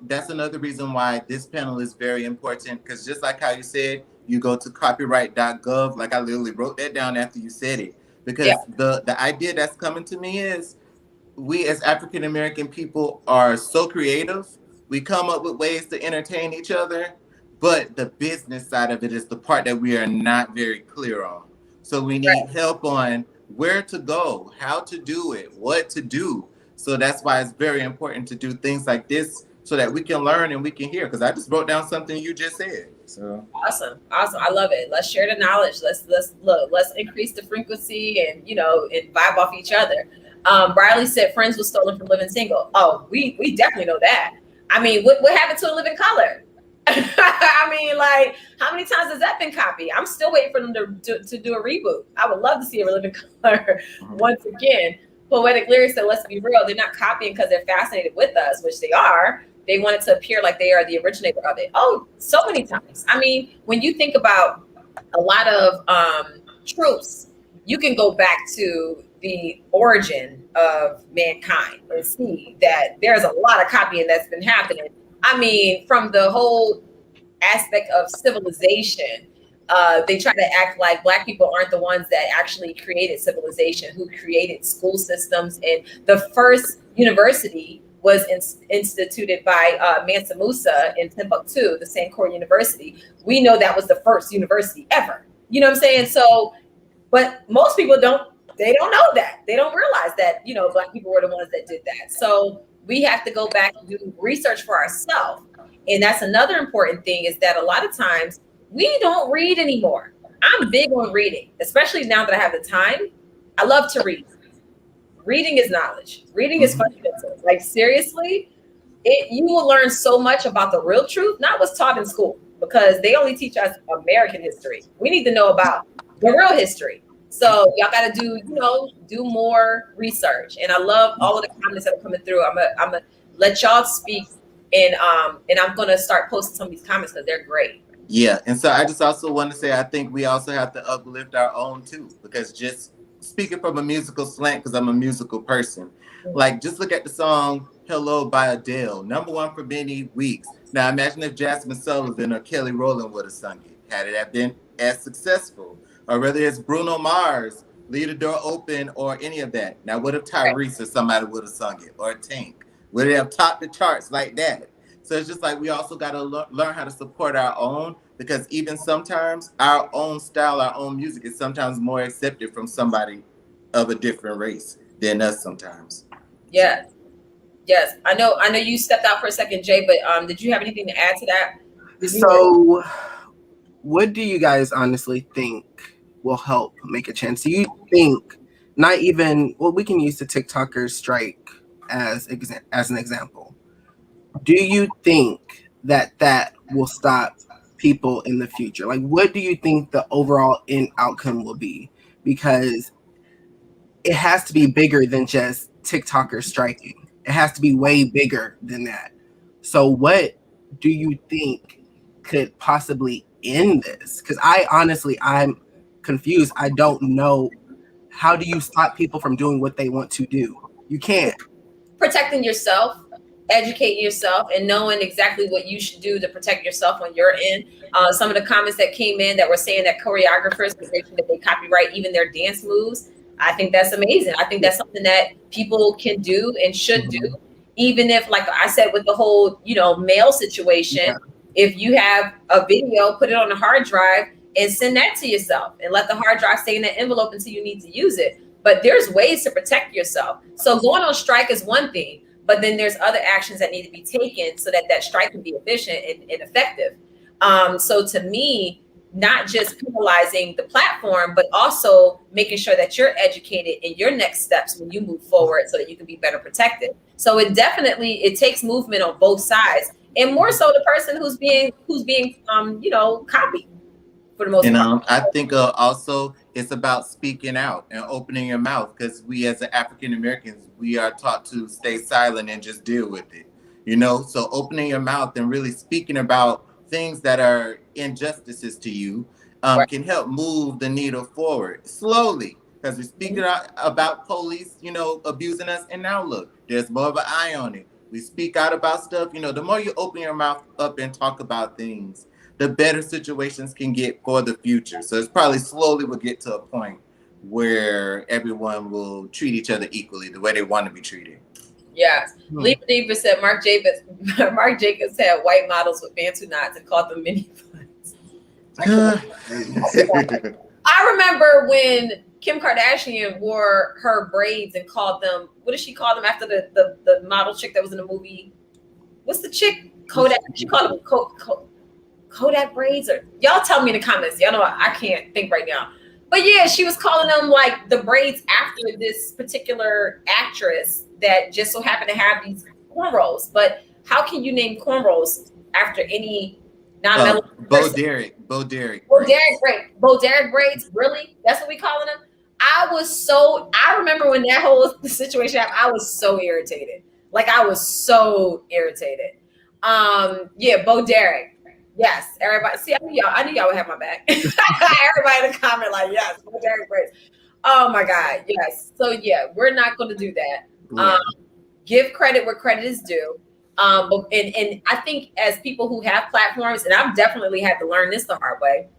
that's another reason why this panel is very important, because just like how you said, you go to copyright.gov, like I literally wrote that down after you said it, because the idea that's coming to me is we as African American people are so creative. We come up with ways to entertain each other, but the business side of it is the part that we are not very clear on. So we need help on where to go, how to do it, what to do. So that's why it's very important to do things like this so that we can learn and we can hear. Because I just wrote down something you just said. So awesome. I love it. Let's share the knowledge. Let's increase the frequency and and vibe off each other. Riley said Friends was stolen from Living Single. Oh, we definitely know that. I mean, what happened to A Living Color? I mean, like, how many times has that been copied? I'm still waiting for them to do a reboot. I would love to see A Living Color once again. Poetic Lyrics said, let's be real, they're not copying because they're fascinated with us, which they are. They want it to appear like they are the originator of it. Oh, so many times. I mean, when you think about a lot of truths, you can go back to the origin of mankind and see that there's a lot of copying that's been happening. I mean, from the whole aspect of civilization, they try to act like Black people aren't the ones that actually created civilization, who created school systems. And the first university was instituted by Mansa Musa in Timbuktu, the Sankore University. We know that was the first university ever. You know what I'm saying? So, but most people don't know that. They don't realize that, Black people were the ones that did that. So we have to go back and do research for ourselves. And that's another important thing, is that a lot of times we don't read anymore. I'm big on reading, especially now that I have the time. I love to read. Reading is knowledge. Reading is fundamental. Like, seriously, you will learn so much about the real truth, not what's taught in school, because they only teach us American history. We need to know about the real history. So y'all got to do more research. And I love all of the comments that are coming through. I'm gonna let y'all speak, and I'm gonna start posting some of these comments because they're great. Yeah, and so I just also want to say, I think we also have to uplift our own too, because just speaking from a musical slant, because I'm a musical person, like, just look at the song Hello by Adele, #1 for many weeks. Now imagine if Jasmine Sullivan or Kelly Rowland would have sung it. Had it have been as successful? Or whether it's Bruno Mars, Leave the Door Open, or any of that. Now what if Tyrese or somebody would have sung it? Or Tink? Would it have topped the charts like that? So it's just like we also got to learn how to support our own, because even sometimes our own style, our own music is sometimes more accepted from somebody of a different race than us sometimes. Yeah. Yes. I know you stepped out for a second, Jay, but did you have anything to add to that? So what do you guys honestly think will help make a change? Do you think, not even, well, we can use the TikTokers strike as an example. Do you think that will stop people in the future? Like, what do you think the overall end outcome will be? Because it has to be bigger than just TikTokers striking. It has to be way bigger than that. So what do you think could possibly end this? Because I'm confused. I don't know. How do you stop people from doing what they want to do? You can't. Protecting yourself, educating yourself, and knowing exactly what you should do to protect yourself on your end. Some of the comments that came in that were saying that choreographers would make sure that they copyright even their dance moves. I think that's amazing. I think that's something that people can do and should do, even if, like I said, with the whole, mail situation, if you have a video, put it on a hard drive and send that to yourself and let the hard drive stay in that envelope until you need to use it. But there's ways to protect yourself. So going on strike is one thing, but then there's other actions that need to be taken so that strike can be efficient and effective. So to me, not just penalizing the platform, but also making sure that you're educated in your next steps when you move forward so that you can be better protected. So it takes movement on both sides, and more so the person who's being copied for the most part. I think also it's about speaking out and opening your mouth, because we as African Americans, we are taught to stay silent and just deal with it. So opening your mouth and really speaking about things that are injustices to you can help move the needle forward slowly. Because we're speaking about police, abusing us, and now look, there's more of an eye on it. We speak out about stuff. The more you open your mouth up and talk about things, the better situations can get for the future. So it's probably slowly will get to a point where everyone will treat each other equally the way they want to be treated. Yes. Lee Davis said Mark Jacobs had white models with bantu knots and called them mini buns. I remember when Kim Kardashian wore her braids and called them, what did she call them after the model chick that was in the movie? What's the chick? Kodak. She called them Kodak braids, or y'all tell me in the comments. Y'all know I can't think right now. But yeah, she was calling them like the braids after this particular actress that just so happened to have these cornrows. But how can you name cornrows after any non-melanated person? Bo Derek braids, really? That's what we calling them? I remember when that whole situation happened, I was so irritated. Like, I was so irritated. Bo Derek. Yes, everybody. See, I knew y'all would have my back. Everybody in the comment, like, yes, Bo Derek braids. Oh my God, yes. So yeah, we're not going to do that. Give credit where credit is due. And I think as people who have platforms, and I've definitely had to learn this the hard way,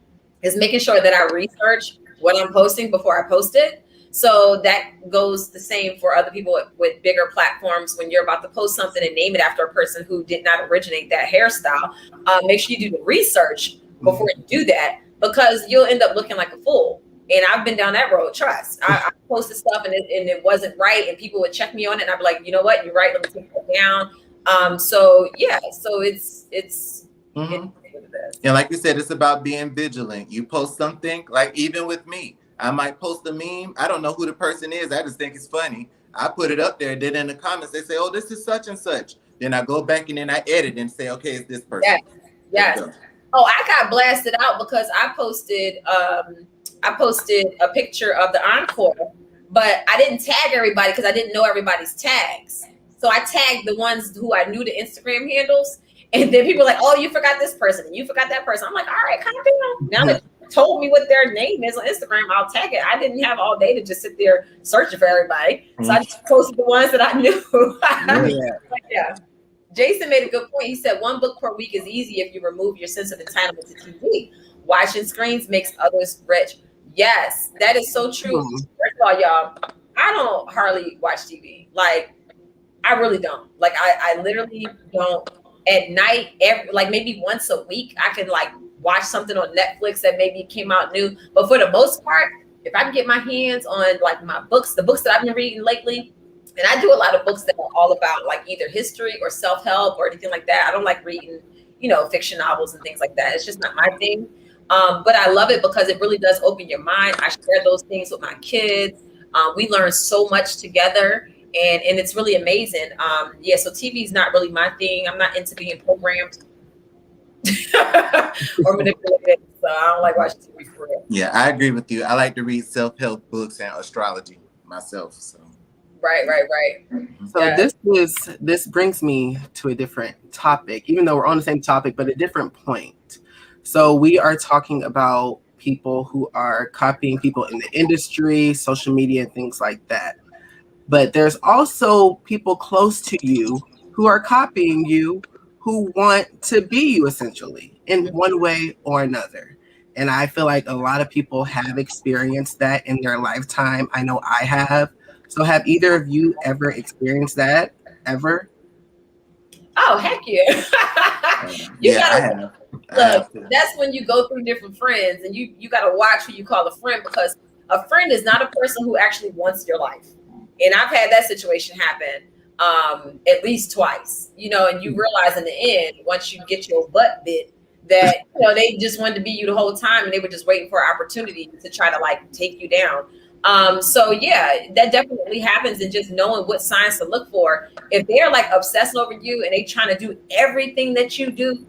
is making sure that I research what I'm posting before I post it. So that goes the same for other people with bigger platforms. When you're about to post something and name it after a person who did not originate that hairstyle, make sure you do the research before you do that, because you'll end up looking like a fool. And I've been down that road. Trust. I posted stuff and it wasn't right, and people would check me on it, and I'd be like, you know what, you're right. Let me take it down. So it's. Mm-hmm. And like you said, it's about being vigilant. You post something, like even with me, I might post a meme. I don't know who the person is. I just think it's funny. I put it up there. Then in the comments, they say, oh, this is such and such. Then I go back and then I edit and say, okay, it's this person. Yes. Oh, I got blasted out because I posted a picture of the encore, but I didn't tag everybody because I didn't know everybody's tags. So I tagged the ones who I knew the Instagram handles. And then people were like, oh, you forgot this person and you forgot that person. I'm like, all right, calm down. Now that you told me what their name is on Instagram, I'll tag it. I didn't have all day to just sit there searching for everybody. So I just posted the ones that I knew. Jason made a good point. He said 1 book per week is easy if you remove your sense of entitlement to TV. Watching screens makes others rich. Yes, that is so true. First of all, y'all, I don't hardly watch TV. Like, I really don't. Like, I literally don't. At night, like maybe once a week, I can like watch something on Netflix that maybe came out new. But for the most part, if I can get my hands on like my books, the books that I've been reading lately, and I do a lot of books that are all about like either history or self-help or anything like that. I don't like reading, fiction novels and things like that. It's just not my thing. But I love it because it really does open your mind. I share those things with my kids. We learn so much together. And it's really amazing. So TV is not really my thing. I'm not into being programmed or manipulated. So I don't like watching TV for real. Yeah, I agree with you. I like to read self-help books and astrology myself. So Right. So this brings me to a different topic, even though we're on the same topic, but a different point. So we are talking about people who are copying people in the industry, social media, and things like that. But there's also people close to you who are copying you, who want to be you essentially in one way or another. And I feel like a lot of people have experienced that in their lifetime. I know I have. So have either of you ever experienced that ever? Oh, heck yeah. You Yeah, I gotta have. I look, have to. that's when you go through different friends and you got to watch who you call a friend, because a friend is not a person who actually wants your life. And I've had that situation happen at least twice, and you realize in the end, once you get your butt bit, that they just wanted to be you the whole time, and they were just waiting for an opportunity to try to like take you down. So yeah, that definitely happens, and just knowing what signs to look for. If they're like obsessing over you and they trying to do everything that you do,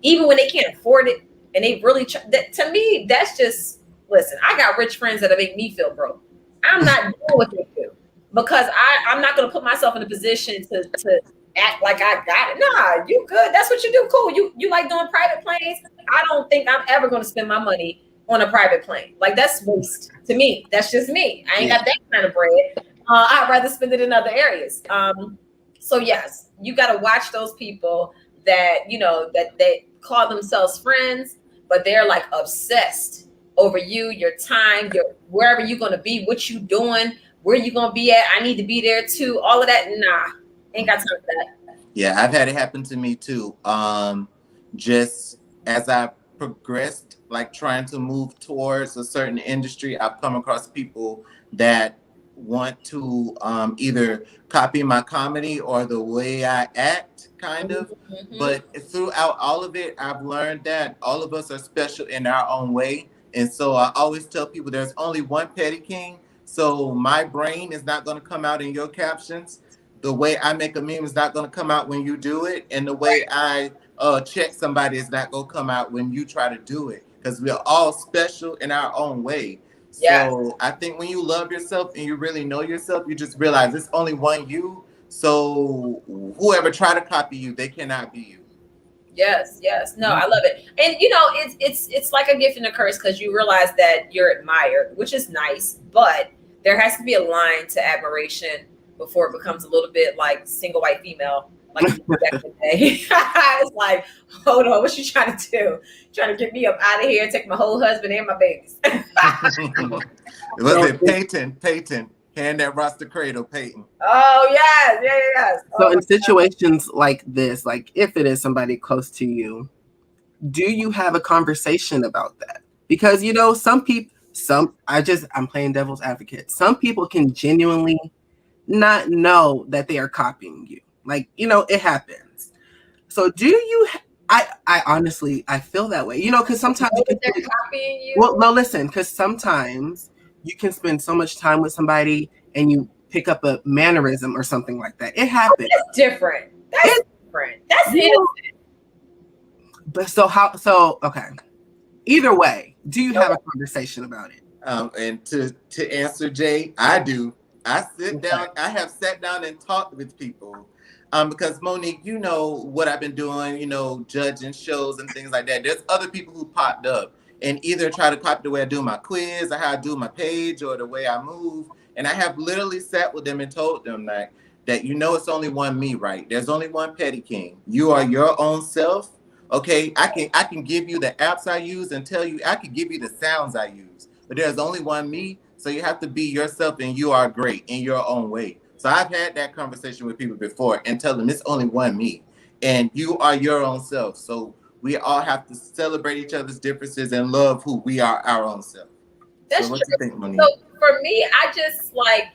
even when they can't afford it, and they really that, to me, that's just, listen, I got rich friends that make me feel broke. I'm not doing what they do, because I'm not going to put myself in a position to act like I got it. Nah, you good, that's what you do, cool. You like doing private planes. I don't think I'm ever going to spend my money on a private plane. Like, that's waste to me. That's just me. I ain't got that kind of bread. I'd rather spend it in other areas. So yes, you got to watch those people that that they call themselves friends, but they're like obsessed over you, your time, your wherever you're gonna be, what you doing, where you gonna be at. I need to be there too. All of that, nah, ain't got time for that. Yeah, I've had it happen to me too. Just as I progressed, like trying to move towards a certain industry, I've come across people that want to either copy my comedy or the way I act, kind of. Mm-hmm. But throughout all of it, I've learned that all of us are special in our own way. And so I always tell people there's only one petty king. So my brain is not going to come out in your captions. The way I make a meme is not going to come out when you do it, and the way I check somebody is not going to come out when you try to do it, because we're all special in our own way. Yes. So I think when you love yourself and you really know yourself, you just realize it's only one you. So whoever try to copy you, they cannot be you. Yes, yes. No, I love it. And it's like a gift and a curse, because you realize that you're admired, which is nice, but there has to be a line to admiration before it becomes a little bit like single white female, like back in the day. It's like, hold on, what you trying to do? Trying to get me up out of here, take my whole husband and my babies. Was it Peyton? Hand that roster cradle, Peyton. Oh yes, yes. So in situations like this, like if it is somebody close to you, do you have a conversation about that? Because I'm playing devil's advocate. Some people can genuinely not know that they are copying you. Like, it happens. So do you I honestly I feel that way. Because sometimes they're copying you. Well, no, listen, because sometimes you can spend so much time with somebody and you pick up a mannerism or something like that. It happens. That's different. That's different. That's innocent. But okay. Either way, do you have a conversation about it? And to answer Jay, I do. I sit down. I have sat down and talked with people, because Monique, you know what I've been doing. Judging shows and things like that. There's other people who popped up and either try to copy the way I do my quiz, or how I do my page, or the way I move. And I have literally sat with them and told them that it's only one me, right? There's only one petty king. You are your own self. Okay, I can give you the apps I use and tell you, I can give you the sounds I use, but there's only one me. So you have to be yourself, and you are great in your own way. So I've had that conversation with people before and tell them it's only one me, and you are your own self. So we all have to celebrate each other's differences and love who we are, our own self. That's so what true. you think, Monique? So for me, I just like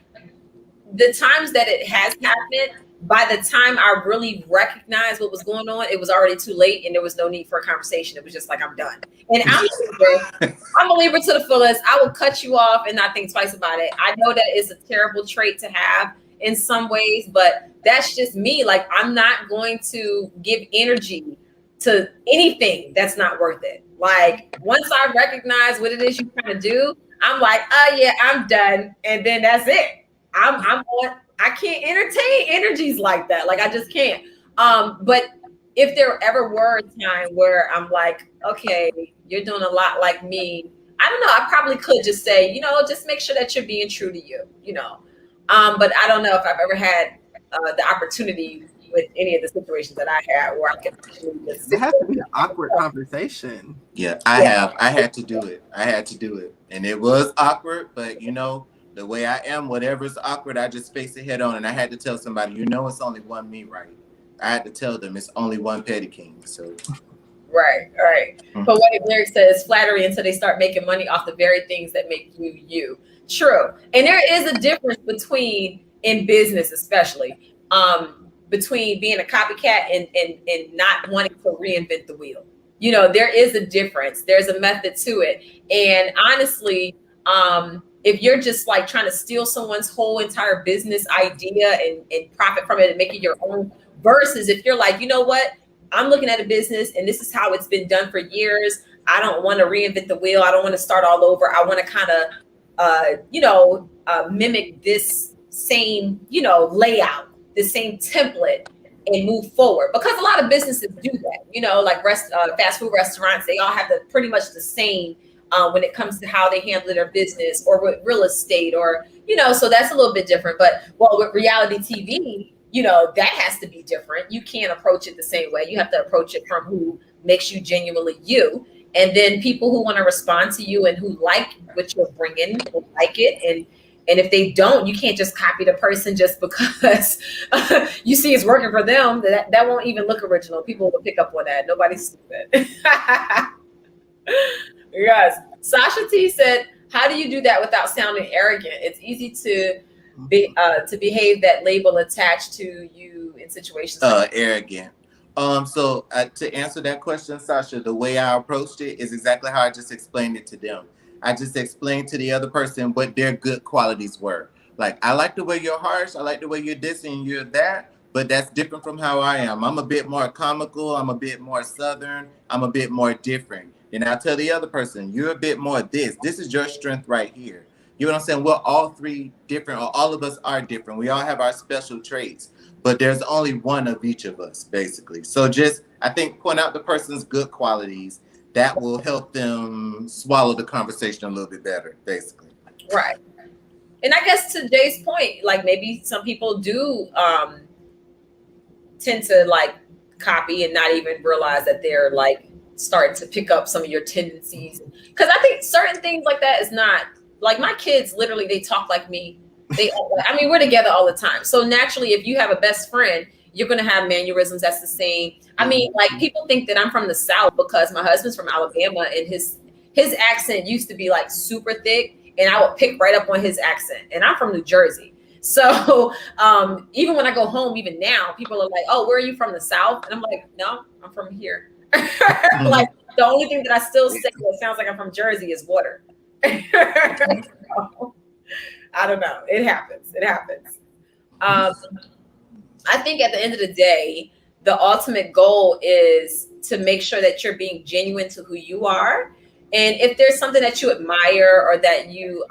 the times that it has happened. By the time I really recognized what was going on, it was already too late, and there was no need for a conversation. It was just like, I'm done. And I'm a Libra to the fullest. I will cut you off and not think twice about it. I know that it's a terrible trait to have in some ways, but that's just me. Like, I'm not going to give energy to anything that's not worth it. Like, once I recognize what it is you're trying to do, I'm like, oh yeah, I'm done. And then that's it. I can't entertain energies like that. Like, I just can't. But if there ever were a time where I'm like, okay, you're doing a lot like me, I don't know. I probably could just say, just make sure that you're being true to you, But I don't know if I've ever had the opportunity with any of the situations that I had where I could actually just That sit has to be there. an awkward conversation. Yeah, Yeah, I had to do it. I had to do it. And it was awkward, but the way I am, whatever's awkward, I just face it head on. And I had to tell somebody, it's only one me, right? I had to tell them it's only one Petty King. So right, right. Poetic lyric says flattery until they start making money off the very things that make you you. True. And there is a difference between in business, especially, between being a copycat and not wanting to reinvent the wheel. There is a difference. There's a method to it. And honestly, if you're just like trying to steal someone's whole entire business idea and profit from it and make it your own, versus if you're like, you know what? I'm looking at a business and this is how it's been done for years. I don't want to reinvent the wheel. I don't want to start all over. I want to kind of, mimic this same, layout, the same template and move forward. Because a lot of businesses do that, like fast food restaurants, they all have pretty much the same when it comes to how they handle their business, or with real estate, or, so that's a little bit different. But with reality TV, that has to be different. You can't approach it the same way. You have to approach it from who makes you genuinely you. And then people who want to respond to you and who like what you're bringing will like it. And if they don't, you can't just copy the person just because you see it's working for them. That won't even look original. People will pick up on that. Nobody's stupid. Yes. Sasha T said, how do you do that without sounding arrogant? It's easy to behave that label attached to you in situations arrogant. So to answer that question, Sasha, the way I approached it is exactly how I just explained it to them. I just explained to the other person what their good qualities were. Like, I like the way you're harsh. I like the way you're this and you're that, but that's different from how I am. I'm a bit more comical. I'm a bit more Southern. I'm a bit more different. And I tell the other person, you're a bit more this. This is your strength right here. You know what I'm saying? We're all three different, or all of us are different. We all have our special traits, but there's only one of each of us, basically. So just, I think, point out the person's good qualities. That will help them swallow the conversation a little bit better, basically. Right. And I guess to Jay's point, like maybe some people do tend to like copy and not even realize that they're like starting to pick up some of your tendencies. Because I think certain things like that is not, like my kids, literally, they talk like me. We're together all the time. So naturally, if you have a best friend, you're going to have mannerisms that's the same. I mean, like people think that I'm from the South because my husband's from Alabama and his accent used to be like super thick and I would pick right up on his accent. And I'm from New Jersey. So even when I go home, even now, people are like, oh, where are you from, the South? And I'm like, no, I'm from here. Like the only thing that I still say that sounds like I'm from Jersey is water. So, I don't know. It happens. It happens. I think at the end of the day, the ultimate goal is to make sure that you're being genuine to who you are. And if there's something that you admire or that you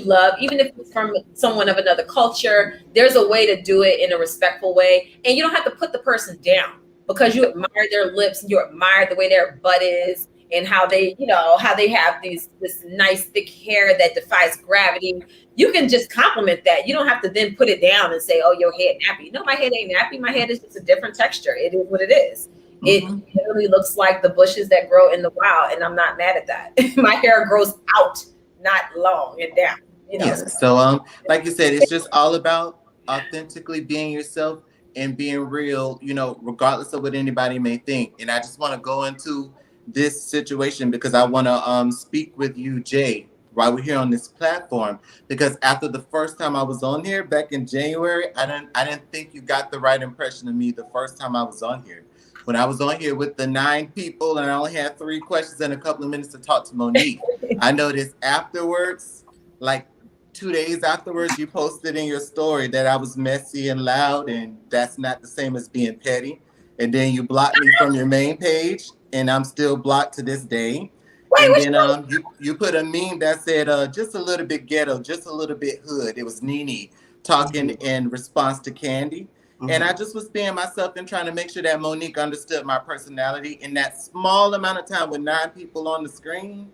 love, even if it's from someone of another culture, there's a way to do it in a respectful way. And you don't have to put the person down because you admire their lips and you admire the way their butt is and how they have this nice thick hair that defies gravity. You can just compliment that. You don't have to then put it down and say, oh, your head nappy. No, my head ain't nappy. My head is just a different texture. It is what it is. It literally looks like the bushes that grow in the wild, and I'm not mad at that. My hair grows out, not long and down. Yeah. So like you said, it's just all about authentically being yourself and being real, regardless of what anybody may think. And I just want to go into this situation because I want to speak with you, Jay, while we're here on this platform, because after the first time I was on here back in January, I didn't think you got the right impression of me the first time I was on here. When I was on here with the 9 people and I only had 3 questions and a couple of minutes to talk to Monique, I noticed afterwards, like 2 days afterwards, you posted in your story that I was messy and loud, and that's not the same as being petty. And then you blocked me from your main page, and I'm still blocked to this day. And then you put a meme that said just a little bit ghetto, just a little bit hood. It was Nene talking in response to Candy. And I just was being myself and trying to make sure that Monique understood my personality in that small amount of time with 9 people on the screen.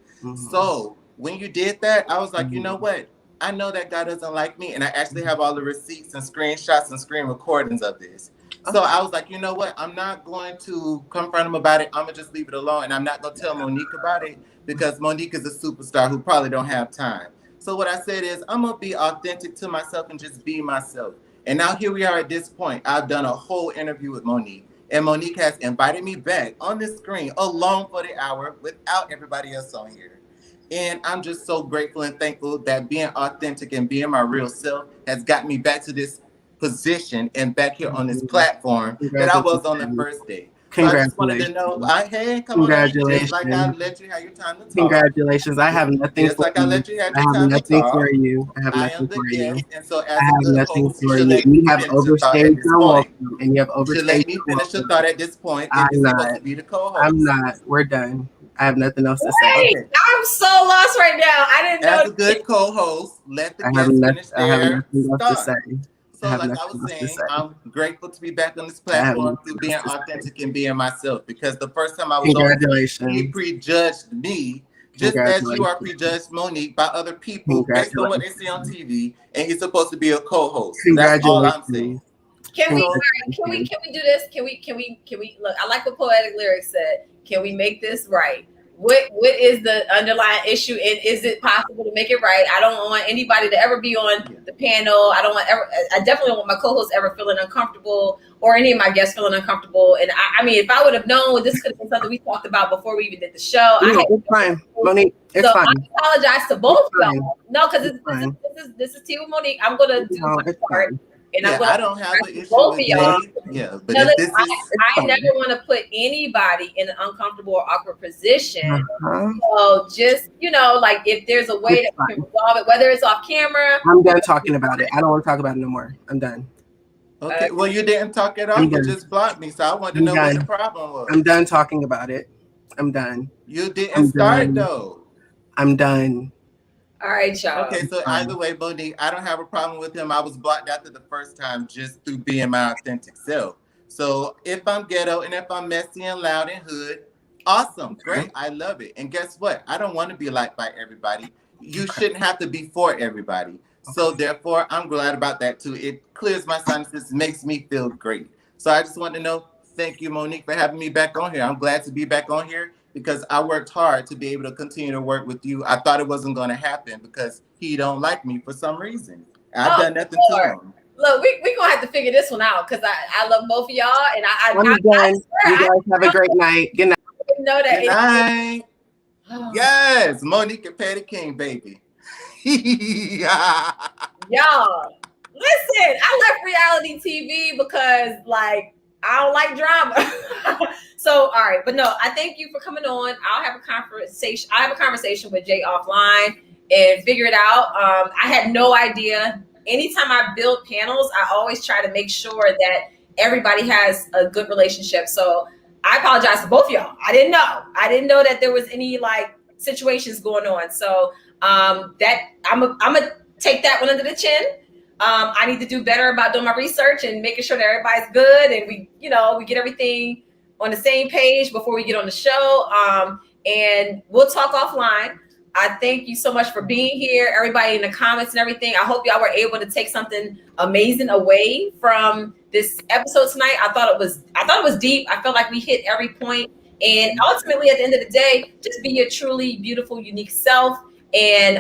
So when you did that, I was like, you know what? I know that guy doesn't like me. And I actually have all the receipts and screenshots and screen recordings of this. So I was like, you know what? I'm not going to confront him about it. I'm going to just leave it alone. And I'm not going to tell Monique about it because Monique is a superstar who probably don't have time. So what I said is I'm going to be authentic to myself and just be myself. And now here we are at this point. I've done a whole interview with Monique. And Monique has invited me back on the screen alone for the hour without everybody else on here. And I'm just so grateful and thankful that being authentic and being my real self has got me back to this position and back here on this platform that I was on the first day. So I just wanted to know, hey, come on in. Just like I let you have your time to talk. Congratulations. I have nothing just for like you. I let you have I your have time to nothing talk. for you. I have I nothing am the for you. guest, and so I as have a good nothing host, for you you. should let me You have finish your thought at overstayed this your point. welcome, and you have You should let overstayed me your finish your welcome. thought at this point. I'm If you're supposed not. to be the co-host. I'm not. We're done. I have nothing else to say. Wait, Okay. I'm so lost right now. I didn't know. As a good co-host, let the I have guests finish nothing their else to thought. say. So like I was saying, I'm grateful to be back on this platform through being authentic and being myself. Because the first time I was on, he prejudged me, just as you are prejudged, Monique, by other people based on what they see on TV, and you're supposed to be a co-host. That's all I'm saying. Can we do this? Can we look? I like what Poetic Lyrics said. Can we make this right? What is the underlying issue, and is it possible to make it right? I don't want anybody to ever be on the panel. I definitely don't want my co-host ever feeling uncomfortable, or any of my guests feeling uncomfortable. And I mean, if I would have known, this could have been something we talked about before we even did the show. It's fine, Monique. It's fine. I apologize to both of y'all. No, because this is Tea with Monique. I'm gonna do my part. And I don't have an issue with y'all. Yeah, but no, if this is, I never want to put anybody in an uncomfortable or awkward position. So just, like if there's a way that we can resolve it, whether it's off camera. I'm done talking about it. I don't want to talk about it no more. I'm done. Okay. Well, you didn't talk at all. You just blocked me. So I wanted to know what the problem was. I'm done talking about it. I'm done. You didn't start though. I'm done. All right, y'all. Okay, so either way, Monique, I don't have a problem with him. I was blocked after the first time just through being my authentic self. So if I'm ghetto and if I'm messy and loud and hood, awesome, great, I love it. And guess what? I don't want to be liked by everybody. You shouldn't have to be for everybody. So therefore, I'm glad about that too. It clears my sinuses, makes me feel great. So I just want to know, thank you, Monique, for having me back on here. I'm glad to be back on here, because I worked hard to be able to continue to work with you. I thought it wasn't going to happen because he don't like me for some reason. I've done nothing to him. Look, we going to have to figure this one out, because I love both of y'all. And I'm done. You guys have a great night. Good night. Know that Good night. Yes, Monique and Patty King, baby. Y'all, listen, I left reality TV because, I don't like drama. So, all right. But no, I thank you for coming on. I have a conversation with Jay offline and figure it out. I had no idea. Anytime I build panels, I always try to make sure that everybody has a good relationship. So I apologize to both of y'all. I didn't know that there was any situations going on. So that I'm gonna take that one under the chin. I need to do better about doing my research and making sure that everybody's good and we get everything on the same page before we get on the show. And we'll talk offline. I thank you so much for being here, everybody in the comments and everything. I hope y'all were able to take something amazing away from this episode tonight. I thought it was deep. I felt like we hit every point. And ultimately, at the end of the day, just be your truly beautiful, unique self. And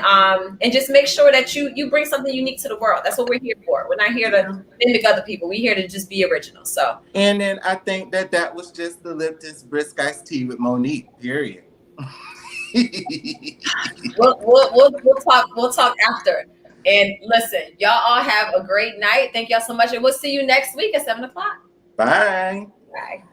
just make sure that you bring something unique to the world. That's what we're here for. We're not here to mimic other people. We're here to just be original. So. And then I think that was just the Lipton's brisk iced tea with Monique. Period. We'll talk after. And listen, y'all all have a great night. Thank y'all so much, and we'll see you next week at 7:00. Bye. Bye.